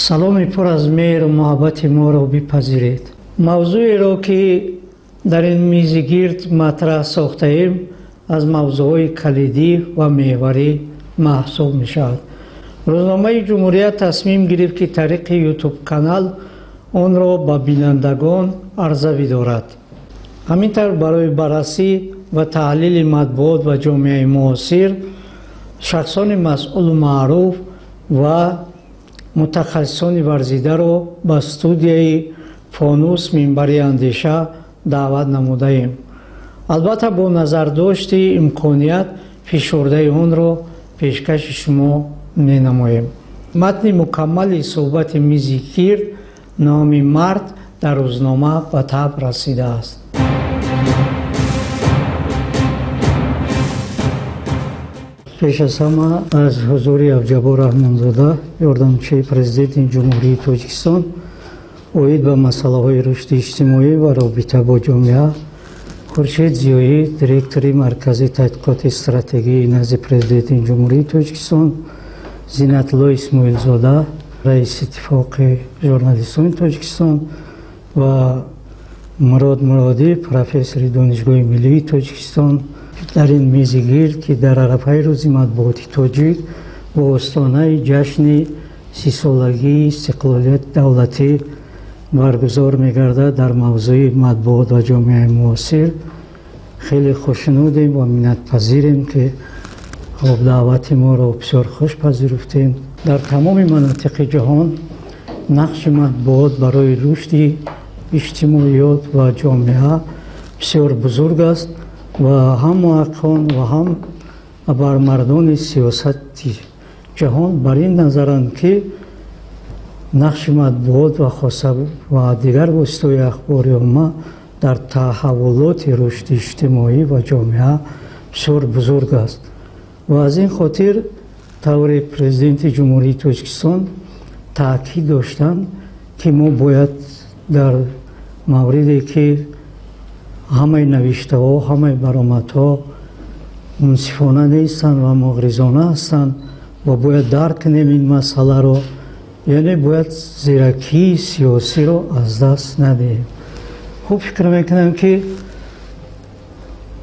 саломи пур аз меҳру муҳаббати моро бипазиред. мавзӯеро ки дар ин мизи гирд матраҳ сохтаем аз мавзӯъҳои калидӣ ва меҳварӣ маҳсуб мешавад. рӯзномаи ҷумҳурият тасмим гирифт ки тариқи ютуб канал онро ба бинандагон арза бидорад. ҳамин тавр барои баррасӣ ва таҳлили матбуот ва ҷомеаи муосир шахсони масъулу маъруф ва мутахассисони варзидаро ба студияи фонус минбари андеша даъват намудаем. албатта бо назардошти имконият фишурдаи онро пешкаши шумо менамоем. матни мукаммали суҳбати мизи гирд номи мард дар рӯзнома ба таб расидааст. пеш аз ҳама аз ҳузури Авҷабор Раҳмонзода, ёрдамчии президенти ҷумҳурии Тоҷикистон, оид ба масъалаҳои рушди иҷтимоӣ ва робита бо ҷомеа, Хуршед Зиёӣ, директори Маркази тадқиқоти стратегии назди президенти ҷумҳурии Тоҷикистон, Зинатулло Исмоилзода, раиси иттифоқи журналистони Тоҷикистон ва Мурод Муродӣ, профессори Донишгоҳи Миллии Тоҷикистон, дар ин мизи гирд ки дар арафаи рӯзи матбуоти тоҷик бо остонаи ҷашни 30-солагии истиқлолияти давлатӣ баргузор мегардад дар мавзӯи матбуот ва ҷомеаи муосир, хеле хушнудем ва миннатпазирем ки даъвати моро бисёр хуш пазируфтем. дар тамоми манотиқи ҷаҳон нақши матбуот барои рушди иҷтимоиёт ва ҷомеа бисёр бузург аст ва ҳам муҳаққиқон ва ҳам абармардони сиёсати ҷаҳон бар ин назаранд, ки нақши матбуот ва хоса ва дигар воситаҳои ахбори умма дар таҳаввулоти рушди иҷтимоӣ ва ҷомеа бисёр бузург аст. ва аз ин хотир таври президенти ҷумҳурии Тоҷикистон таъкид доштанд, ки мо бояд дар мавриде ки ҳамаи навиштаҳо, ҳамаи баромадҳо мунсифона нестанд ва муғризона ҳастанд ва бояд дарк кунем ин масъаларо, яъне бояд зиракии сиёсиро аз даст надиҳем. хуб фикр мекунам, ки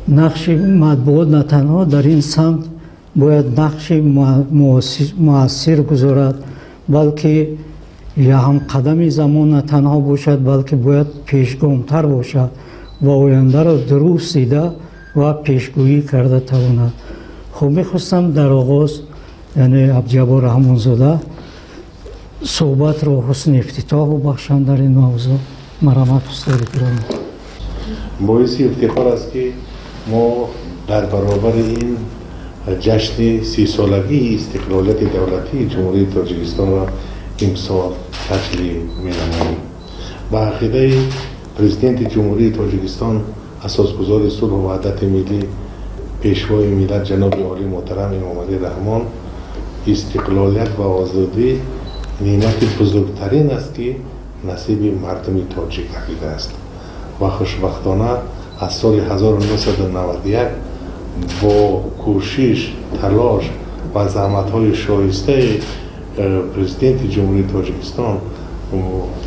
нақши матбуот на танҳо дар ин самт бояд нақши муассир гузорад, балки ҳамқадами замон на танҳо бошад, балки бояд пешгомтар бошад ва ояндаро дуруст дида ва пешгӯӣ карда тавонад. хуб мехостам дар оғоз, яъне Авҷабор Раҳмонзода суҳбатро ҳусни ифтитоҳ бубахшанд дар ин мавзӯъ. марҳамат устоди гиромӣ. боиси ифтихор аст, ки мо дар баробари ин ҷашни 30-солагии истиқлолияти давлатии ҷумҳурии Тоҷикистонро имсол таҷлил менамоем. ба ақидаи президенти ҷумҳурии Тоҷикистон, асосгузори сулҳу ваҳдати миллӣ, пешвои миллат ҷаноби олӣ муҳтарам Эмомалӣ Раҳмон, истиқлолият ва озодӣ неъмати бузургтарин аст, ки насиби мардуми тоҷик гардидааст. ва хушбахтона аз соли 1991 бо кӯшиш, талош ва заҳматҳои шоистаи президенти ҷумҳурии Тоҷикистон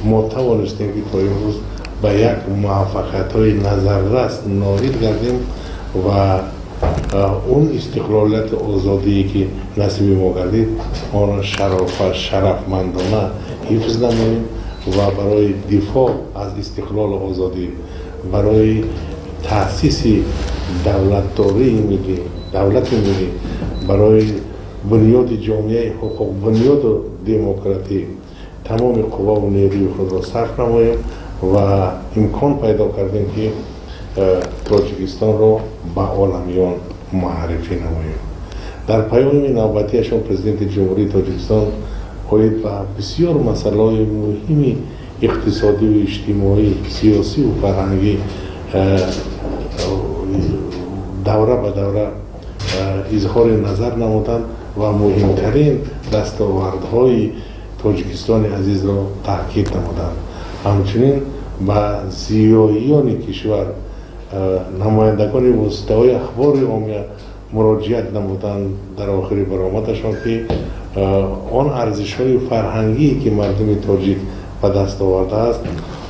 мо тавонистем, ки то имрӯз ба як муваффақиятҳои назаррас ноил гардем ва он истиқлолияти озодие ки насиби мо гардид, онро шарафмандона ҳифз намоем ва барои дифоъ аз истиқлолу озодӣ, барои таъсиси давлатдории миллӣ, давлати миллӣ, барои бунёди ҷомеаи ҳуқуқ, бунёду демократӣ тамоми қувваву нерӯи худро сарф намоем ва имкон пайдо кардем, ки Тоҷикистонро ба оламиён маърифӣ намоем. дар паёми навбатиашон президенти ҷумҳурии Тоҷикистон оид ба бисёр масъалаҳои муҳими иқтисодию иҷтимоӣ, сиёсиву фарҳангӣ давра ба давра изҳори назар намуданд ва муҳимтарин дастовардҳои Тоҷикистони азизро таъкид намуданд. ҳамчунин ба зиёиёни кишвар, намояндагони воситаҳои ахбори омма муроҷиат намуданд дар охири баромадашон, ки آن ارزش‌های فرهنگی که مردم تاجیک به دست آورده است،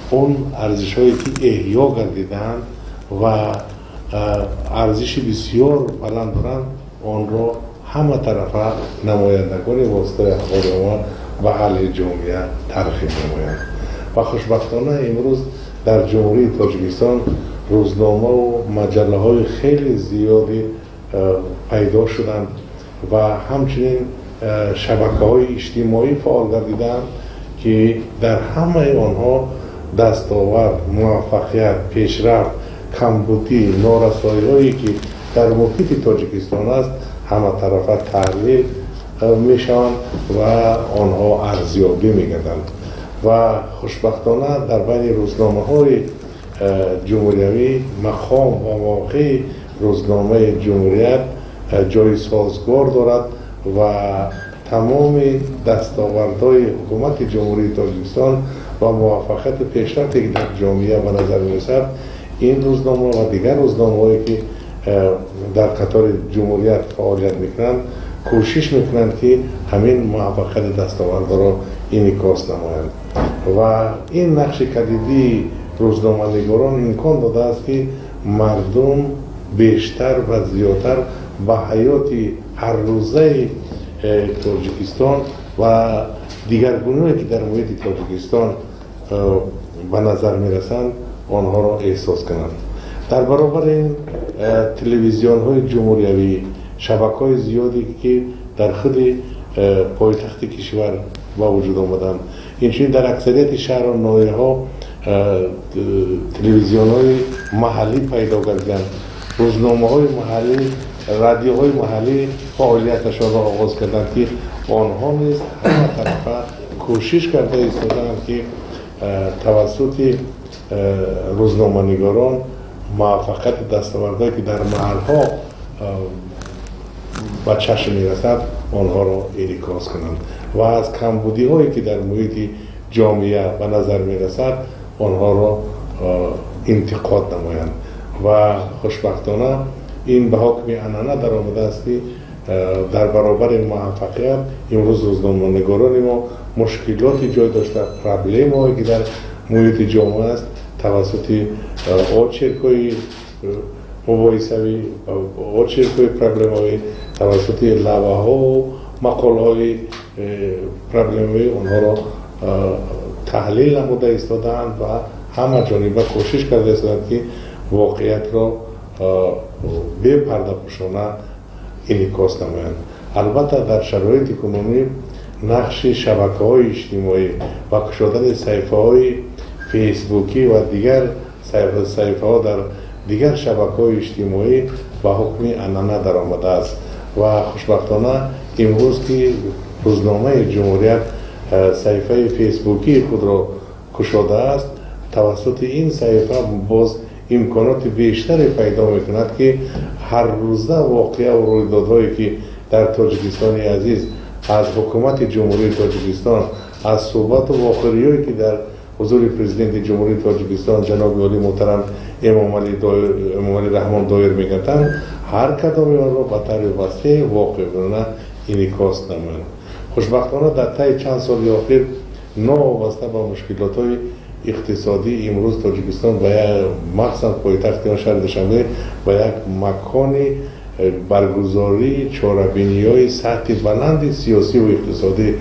اون ارزش‌هایی که احیا گردیدند و ارزش بسیار بلند دارند، آن را همه طرفه نمایندگان واسطه اخبار ما و علیه جامعه ترغیب نمایند. و خوشبختانه امروز در جمهوری تاجیکستان روزنامه و مجله های خیلی زیادی پیدا شدند و همچنین شبکه های اجتماعی فعال گردیدند که در همه آنها دستاورد، موفقیت، پیشرفت، کمبودی، نارسایی هایی که در محیط تاجیکستان است همه طرفه تحلیل میشوند و آنها ارزیابی میگردند. و خوشبختانه در بین روزنامه های جمهوریوی مقام و موقع روزنامه جمهوریت جای سازگار دارد و تمام دستاوردهای حکومت جمهوری تاجیکستان و موفقیت پیشرفتی که در جامعه به نظر میرسد، این روزنامه و دیگر روزنامه‌هایی که در قطار جمهوریت فعالیت میکنند کوشش میکنند که همین موفقیت دستاورد را انعکاس نمایند و این نقش کلیدی روزنامه‌نگاران امکان داده است که مردم بیشتر و زیادتر به حیات هر روزه تاجیکستان و دیگرگونه‌ای که در محیط تاجیکستان به نظر میرسند آنها را احساس کنند. در برابر این تلویزیون های جمهوریوی، شبکه های زیادی که در خود پایتخت کشور با وجود آمدند، اینچنین در اکثریت شهر و ناحیه ها تلویزیون های محلی پیدا گردیدند، روزنامه های محلی، رادیو های محلی فعالیتشان را آغاز کردند که آنها نیز همه طرفه کوشش کرده ایستادند که توسط روزنامه‌نگاران موفقیت دستاوردهایی که در محل‌ها به چشم میرسد آنها را انعکاس کنند و از کمبودی‌هایی که در محیط جامعه به نظر میرسد آنها را انتقاد نمایند. و خوشبختانه این به حکم عنعنه در آمده است که در برابر این موفقیت امروز روزنامه‌نگاران ما مشکلاتی جای داشته، پرابلم هایی که در محیط جامعه است توسط آچرک‌های مباحثوی، آچرک‌های پرابلم‌های توسط لوحه‌ها و مقاله‌های پرابلم‌های آنها را تحلیل نموده ایستادند و همه جانبه کوشش کرده ایستادند که واقعیت را به پرده پوشانه انعکاس نمایند. البته در شرایط کنونی نقش شبکه‌های اجتماعی و گشودن صفحه‌های فیسبوکی و دیگر صفحه‌ها در دیگر شبکه‌های اجتماعی به حکم عنعنه در آمده است و خوشبختانه امروز که روزنامه جمهوریت صفحه فیسبوکی خود را گشوده است، توسط این صفحه باز امکانات بیشتری پیدا میکند که هر روزه واقعه و رویدادهایی که در تاجیکستان عزیز از حکومت جمهوری تاجیکستان، از صحبت و واقعیایی که در حضور پرزیدنت جمهوری تاجیکستان جناب عالی محترم امام علی رحمان دایر میگردند، هر کدام آن را به طور وسیع واقع‌بینانه انعکاس نمایند. خوشبختانه در طی چند سال اخیر نوابسته به مشکلات‌های اقتصادی امروز تاجیکستان و مخصوصا پایتخت یا شهر دوشنبه و یک مکان برگزاری چاره‌بینی‌های سطح بلند سیاسی و اقتصادی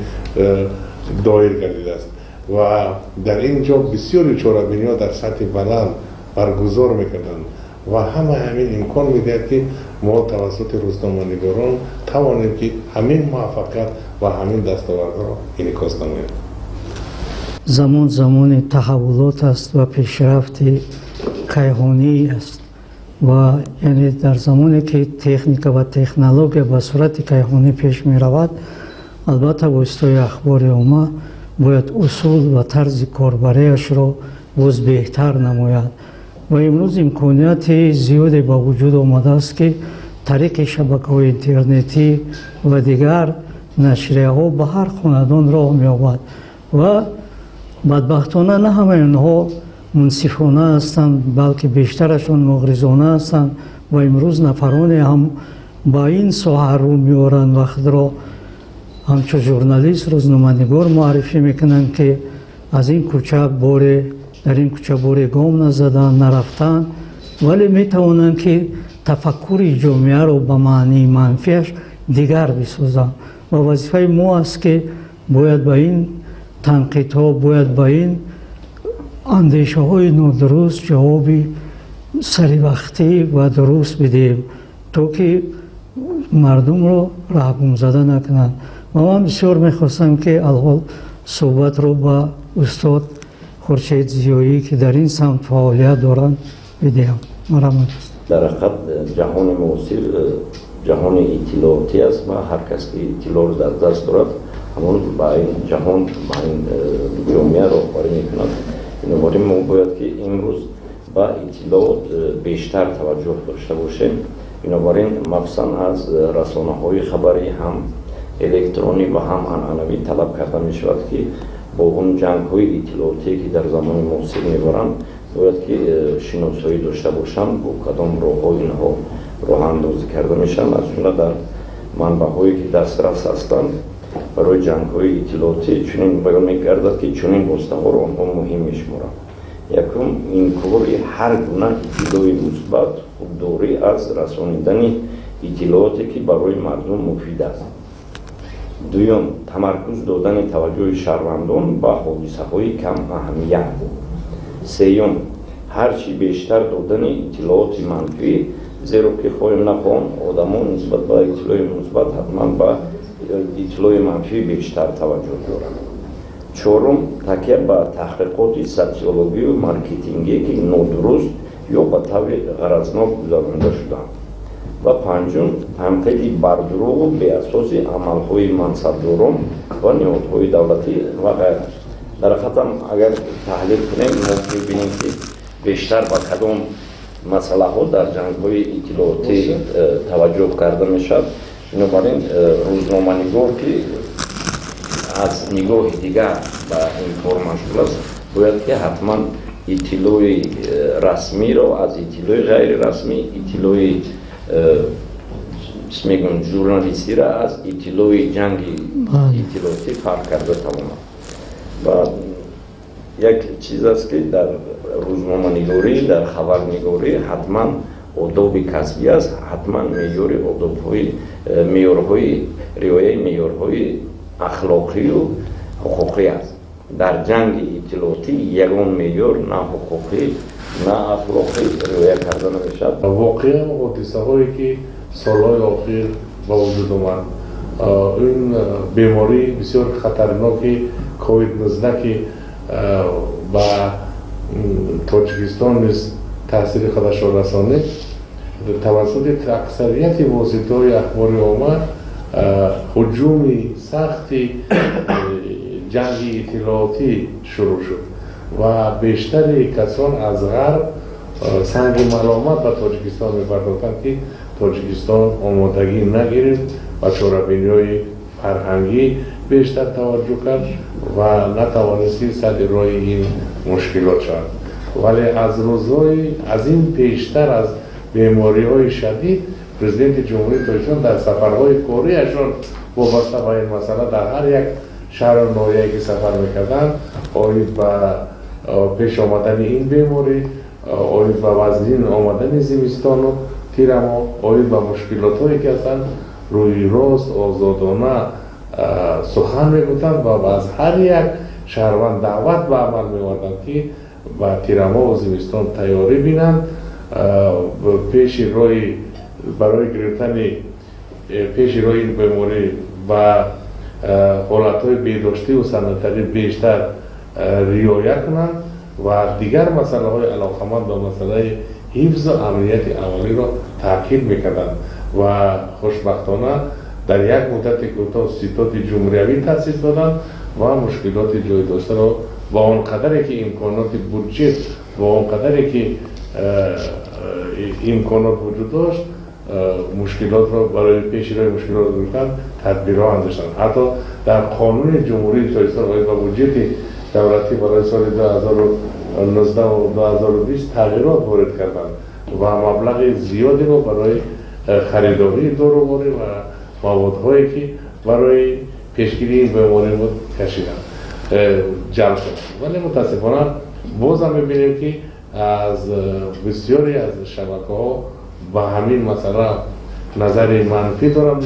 دایر گردیده است و در اینجا بسیاری چاره‌بینی‌ها در سطح بلند برگزار می‌کنند و همین امکان می‌دهد که ما توسط روزنامه‌نگاران توانیم که همین موفقیت و همین دستاورد را انعکاس نماییم. زمان تحولات است و پیشرفت کیهانی است و یعنی در زمانی که تکنیک و تکنولوژی به صورت کیهانی پیش می رود، البته واسطه اخبار عامه باید اصول و طرز کاربریش را باز بهتر نماید و امروز امکانیت زیادی با وجود آمده است که طریق شبکه‌های اینترنتی و دیگر نشریه ها به هر خاندان راه می یابد و بدبختانه نه همه اینها منصفانه هستند، بلکه بیشترشون مغرضانه هستند و امروز نفرانی هم با این ساحه رو میارند و خود را همچون ژورنالیست روزنامه‌نگار معرفی میکنند که از این کوچه در این کوچه بوری گام نزدن نرفتن، ولی میتوانند که تفکر جامعه رو به معنی منفیش دیگر بسازند و وظیفه ما است که باید به این تنقیدها، باید به این اندیشه های نادرست جوابی سری وقتی و درست بدیم تا که مردم رو رهگم زده نکنند. و من بسیار میخواستم که الحال صحبت رو با استاد خورشید زیایی که در این سمت فعالیت دارند بدیم. مرحمت. در حقیقت جهان معاصر جهان اطلاعاتی است و هر کس که اطلاع رو در دست دارد همون با این جهان، با این جامعه راهبری میکند. بنابراین ما باید که امروز با اطلاعات بیشتر توجه داشته باشیم. بنابراین مخصوصا از رسانه‌های خبری هم الکترونی و هم عنعنوی طلب کرده می شود که با اون جنگ‌های اطلاعاتی که در زمان معاصر می‌برند باید که شناسایی داشته باشند با کدام راه‌ها اینها راه اندازی کرده میشن، از جمله در منبع‌هایی که دسترس هستند برای جنگ‌های اطلاعاتی چنین بیان می‌گردد که چنین واسطه‌ها را آنها مهم می‌شمارند. یکم این کار هر گونه اطلاع مثبت خودداری از رسانیدن اطلاعاتی که برای مردم مفید است. دوم، تمرکز دادن توجه شهروندان به حادثه‌های کم اهمیت. سوم، هرچی بیشتر دادن اطلاعات منفی، زیرا که خواهیم نخواهیم آدمان نسبت به اطلاع مثبت حتما به اطلاع منفی بیشتر توجه دارند. چهارم، تکیه به تحقیقات سوسیولوژی و مارکتینگی که نادرست یا به طور غرضناک گذرانده شدند. و پنجم، تنقید بر دروغ و به اساس عملهای منصبداران و نهادهای دولتی و غیره. در حقیقت اگر تحلیل کنیم ما می‌بینیم که بیشتر به کدام مسئله ها در جنگ‌های اطلاعاتی توجه کرده میشد. بنابراین روزنامه‌نگار که از نگاه دیگر به این کار مشغول است باید که حتما اطلاع رسمی را از اطلاع غیر رسمی، اطلاع میگم ژورنالیستی را از اطلاع جنگی اطلاعاتی فرق کرده تواند. و یک چیز است که در روزنامه‌نگاری، در خبرنگاری حتما آداب کسبی است، حتما معیارهای رعایت معیارهای اخلاقی و حقوقی است. در جنگ اطلاعاتی یگان معیار نه حقوقی نه اخلاقی رعایت کرده نمیشد. واقعا حادثه‌هایی که سالهای اخیر با وجود آمد، این بیماری بسیار خطرناکی کووید 19 که با تاجیکستان نیز تاثیر خودش را رسانید، توسط اکثریت واسطه‌های اخباری آمد هجوم سختی جنگ اطلاعاتی شروع شد و بیشتر کسان از غرب سنگ ملامت به تاجیکستان می‌پرداختند که تاجیکستان آمادگی نگرفت و چاره‌بینی‌های فرهنگی بیشتر توجه کرد و نتوانستی سد راه این مشکلات شد. ولی از این پیشتر از بیماری‌های شدید پرزیدنت جمهوری تاجیکستان در سفرهای کاریشان وابسته به این مسئله در هر یک شهر و ناحیه‌ای که سفر می‌کردند آید به پیش آمدن این بیماری، آید به وزین آمدن زمستان و تیرما، آید به مشکلات‌هایی که هستند روی راست آزادانه سخن می‌گفتند و از هر یک شهروند دعوت به عمل می‌آوردند که با تیرما و زمستان تیاری بینند، پیش روی برای گرفتن پیش روی این بیماری و حالتهای بیداشتی و سنتری بیشتر رعایت کنند و دیگر مسئله های علاقمند به مسئله حفظ و امنیت عملی را تاکید میکنند و خوشبختانه در یک مدت کوتاه ستاد جمهوریوی تأسیس دادند و مشکلات جای داشته را با آن قدری که امکانات بودجه و آن قدری که امکانات وجود داشت مشکلات را برای پیش روی مشکلات را گرفتن تدبیرها انداشتند. حتی در قانون جمهوری تاجیکستان و بودجه دولتی برای سال 2019 و 2020 تغییرات وارد کردند و مبلغ زیادی را برای خریداری داروهای و موادهایی که برای پیشگیری این بیماری بود کشیدن جلب شد. ولی متاسفانه باز هم میبینیم که از بسیاری از شبکه ها با همین مسئله نظر منفی دارم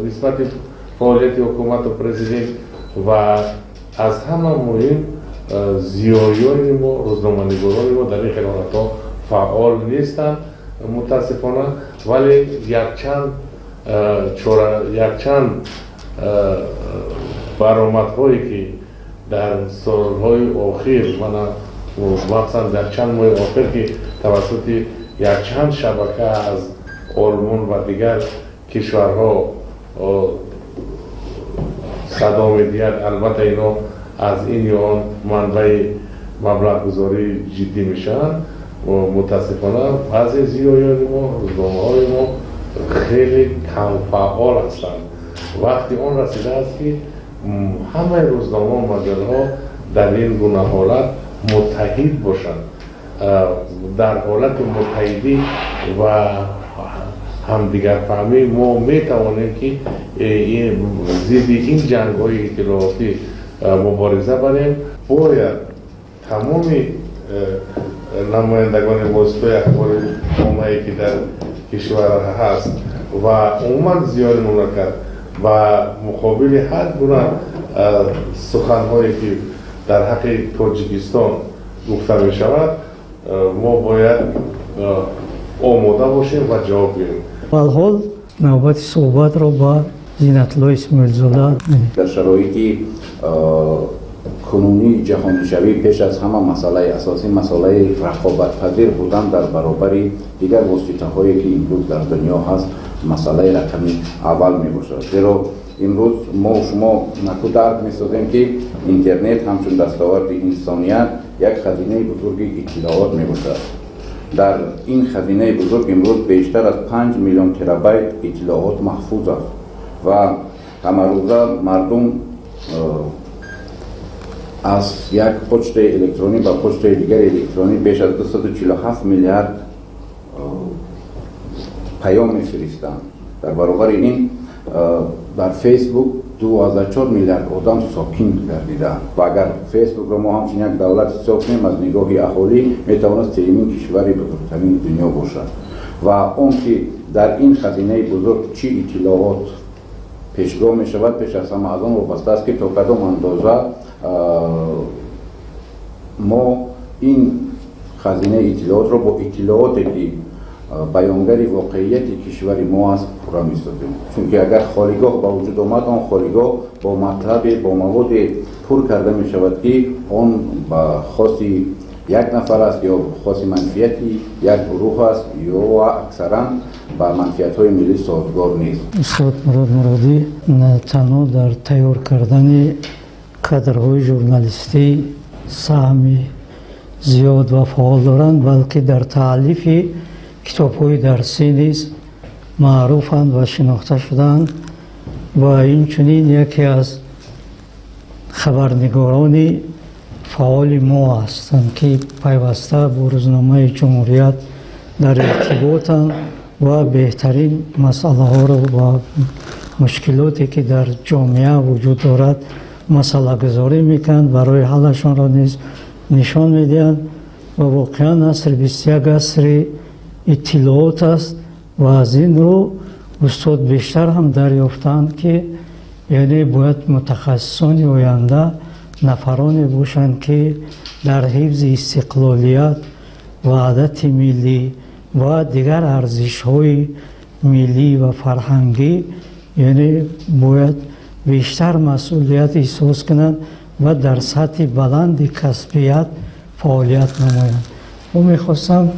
نسبت فعالیت حکومت و پرزیدنت و از همه مهم زیایان ما روزنامه‌نگاران ما در این خلالات ها فعال نیستند متاسفانه. ولی یک چند برآمدهایی که در سالهای اخیر مخصوصا در چند ماه آخر که توسط یک چند شبکه از آلمان و دیگر کشورها صدا می‌دهد، البته اینا از این یا آن منبع مبلغ گذاری جدی میشن و متاسفانه بعضی زیایان ما روزنامه‌های ما خیلی کم فعال هستند. وقتی آن رسیده است که همه روزنامه و مجله‌ها در این گونه حالت متحد باشند، در حالت متحدی و همدیگر فهمی ما میتوانیم که ضد این جنگ‌های اطلاعاتی مبارزه بریم. باید تمام نمایندگان واسطه اخبار عمومی که در کشور هست و عموما زیاد مملکت و مقابل هر گونه سخن‌هایی که در حق تاجیکستان گفته می شود ما باید آماده باشیم و جواب بدیم. الحال نوبت صحبت را با زینت‌الله اسماعیل‌زاده. در شرایط کنونی جهانی‌شوی پیش از همه مسئله اساسی مسئله رقابت‌پذیر بودن در برابر دیگر واسطه‌هایی که امروز در دنیا هست مسئله رقمی اول می‌باشد. زیرا امروز ما و شما نکو درک می‌سازیم که اینترنت همچون دستاورد انسانیت یک خزینه بزرگ اطلاعات می‌باشد. در این خزینه بزرگ امروز بیشتر از 5 میلیون ترابایت اطلاعات محفوظ است و همه روزه مردم از یک پچت الکترونی به پچت دیگر الکترونی بیش از 247 میلیارد پیام می‌فرستند. در برابر این در فیسبوک 2.4 میلیارد آدم ساکن گردیدند و اگر فیسبوک را ما همچنین یک دولت حساب کنیم از نگاه اهالی میتواند سومین کشوری بزرگترین دنیا باشد و اون که در این خزینه بزرگ چی اطلاعات پیشگاه می شود پیش از همه از آن وابسته است که تا کدام اندازه ما این خزینه اطلاعات را با اطلاعاتی که بیانگری واقعیت کشور ما است پورا می سازیم. چون که اگر خالیگاه با وجود آمد آن خالیگاه با مطلب با مواد پر کرده می شود که آن با خاصی یک نفر است یا خاصی منفیتی یک گروه است یا اکثرا با منفیت‌های ملی سازگار نیست. استاد مراد مرادی نه تنها در تیار کردن کادرهای ژورنالیستی سهمی زیاد و فعال دارند بلکه در تألیف کتاب‌های درسی نیز معروفند و شناخته شدند و اینچنین یکی از خبرنگاران فعال ما هستند که پیوسته با روزنامه جمهوریت در ارتباطند و بهترین مسئله ها را و مشکلاتی که در جامعه وجود دارد مسئله گذاری میکنند برای حلشان را نیز نشان میدهند و واقعا عصر 21 عصر اطلاعات است و از این رو استاد بیشتر هم دریافتند که یعنی باید متخصصان آینده نفرانی باشند که در حفظ استقلالیت وحدت ملی و دیگر ارزش‌های ملی و فرهنگی یعنی باید بیشتر مسئولیت احساس کنند و در سطح بلند کسبیت فعالیت نمایند. و میخواستم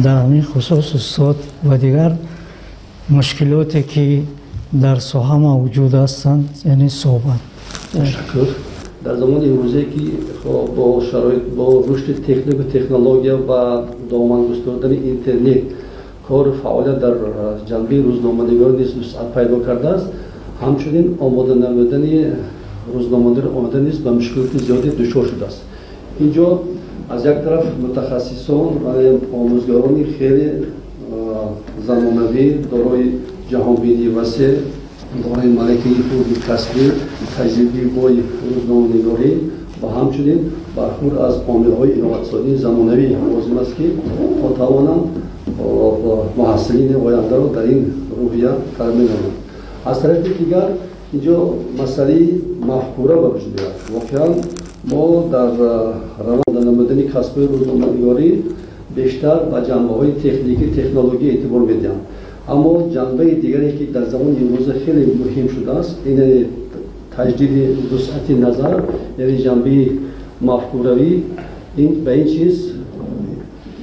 در همین خصوص استاد و دیگر مشکلاتی که در ساحه موجود هستند یعنی صحبت. تشکر. در زمان امروزی که با شرایط با رشد تکنیک و تکنولوژی و دامن گستردن اینترنت کار فعالیت در جنبه روزنامه‌نگاری نیز وسعت پیدا کرده است، همچنین آماده نمودن روزنامه‌نگار آماده نیست به مشکلات زیادی دچار شده است. اینجا از یک طرف متخصصان و آموزگاران خیلی زمانه‌ای دارای جهانبینی وسیع دارای ملکه خوبی کسبی تجربی بای روزنامه‌نگاری و همچنین برخورد از عامل‌های اینوواسیونی زمانوی لازم است که تا توانند محصلین آینده را در این روحیه تربیت کنند. از طرف دیگر اینجا مسئله مفکوره به وجود میاد. واقعا ما در روند نمودن کسب روزنامه‌نگاری بیشتر به جنبه‌های تکنیکی تکنولوژی اعتبار میدیم. اما جنبه دیگری که در زمان امروز خیلی مهم شده است این تجدید وسعت نظر، یعنی جنبه مفکوروی. این به این چیز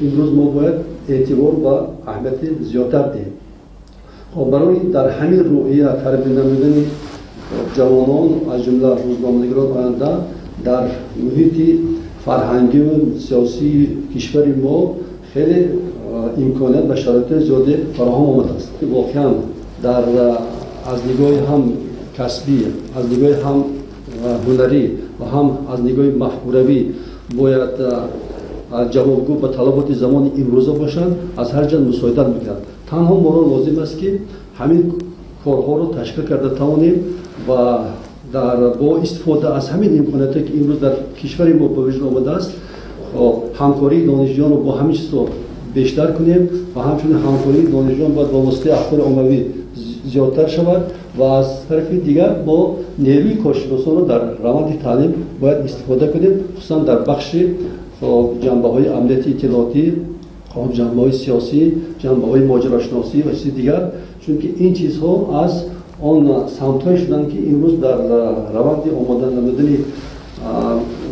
امروز ما باید اعتبار و اهمیت زیادتر دهیم. خب برای در همین روحیه تربیت نمودن جوانان از جمله روزنامه‌نگاران آینده در محیط فرهنگی و سیاسی کشور ما خیلی امکانات و شرایط زیادی فراهم آمده است. واقعا در از نگاه هم کسبی، از نگاه هم هنری و هم از نگاه مفکوروی باید جوابگو به طلبات زمان امروزه باشند. از هر جا مساعدت میکنند. تنها ما را لازم است که همین کارها رو تشکیل کرده توانیم و با استفاده از همین امکاناتی که امروز در کشور ما به وجود آمده است همکاری دانشجویان رو با همین چیزها بیشتر کنیم و همچنین همکاری دانشجویان باید با واسطه اخبار عمومی زیادتر شود و از طرف دیگر با نیروی کارشناسان رو در روند تعلیم باید استفاده کنیم، خصوصا در بخش جنبه‌های امنیتی اطلاعاتی، جنبه‌های سیاسی، جنبه‌های ماجراشناسی و چیز دیگر، چون که این چیزها از آن سمت‌های شدن که امروز در روند آماده نمودن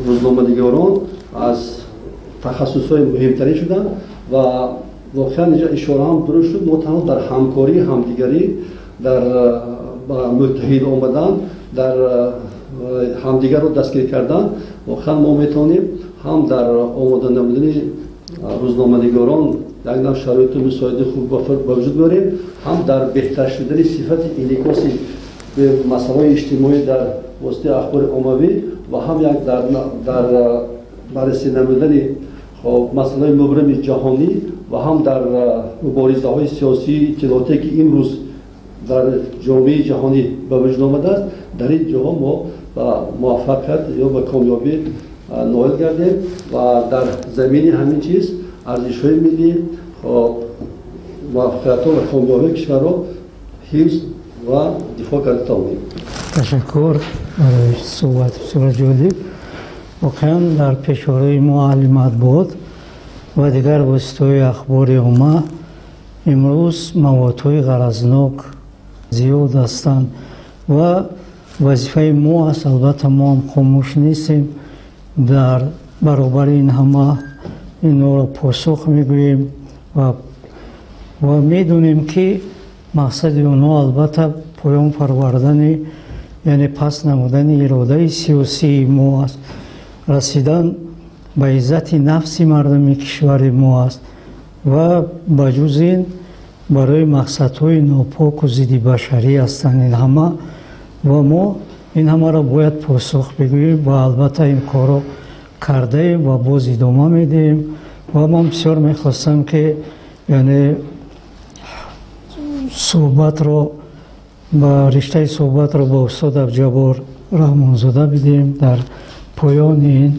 روزنامه‌نگاران از تخصص‌های مهمتری شدن و واقعا اینجا اشاره هم درست شد. ما تنها در همکاری همدیگری در متحد آمدن در همدیگر رو دستگیر کردن واقعا ما میتونیم هم در آماده نمودن روزنامه‌نگاران در این شرایط مساعد خوب به وجود بیاریم، هم در بهتر شدن صفت انعکاسی به مسائل اجتماعی در واسطه اخبار عمومی و هم یک در بررسی نمودن مسائل مبرم جهانی و هم در مبارزه‌های سیاسی اطلاعاتی که امروز در جامعه جهانی به وجود آمده است. در این جاها ما با موفقیت یا با کامیابی نائل گردیم و در زمین همین چیز ارزش‌های ملی موفقیت و کامیابی کشور را حفظ و دفاع کرده توانیم. تشکر برای صحبت بسیار جالب. واقعا در پیش‌روی معلم مطبوعات و دیگر وسیله‌های اخبار عامه امروز موادهای غرضناک زیاد هستند و وظیفه ما است. البته ما هم خاموش نیستیم، در برابر این همه این را پاسخ میگوییم و میدونیم که مقصد اونا البته پایان پروردن، یعنی پس نمودن اراده سیاسی ما است، رسیدن به عزت نفس مردم کشور ما است و بجز این برای مقصدهای ناپاک و ضد بشری هستند این همه و ما این همه را باید پاسخ بگوییم و البته این کار را کرده و باز ادامه میدیم و من بسیار میخواستم که یعنی صحبت را با رشته صحبت را با استاد عبدالجبار رحمانزاده بدیم در پایان این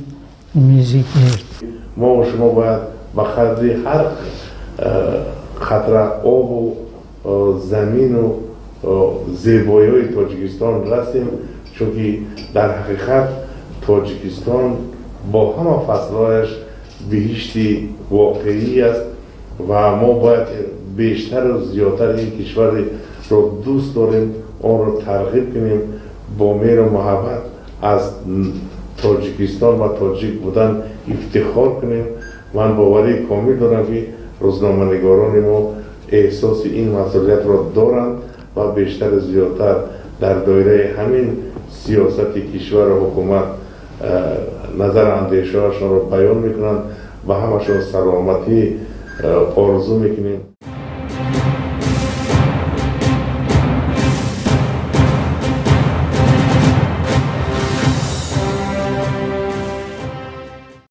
میزی گرد. ما و شما باید با خرد هر خطر آب و زمین و زیبایی های تاجیکستان رسیم، چون که در حقیقت تاجیکستان با همه فصلهایش بهشتی واقعی است و ما باید بیشتر و زیادتر این کشور را دوست داریم، آن را ترغیب کنیم، با مهر و محبت از تاجیکستان و تاجیک بودن افتخار کنیم. من باوری کامل دارم که روزنامه‌نگاران ما احساس این مسئولیت را دارند و بیشتر زیادتر در دایره همین سیاست کشور و حکومت نظر اندیشه‌هاشون را بیان میکنند و همشون سلامتی آرزو میکنیم.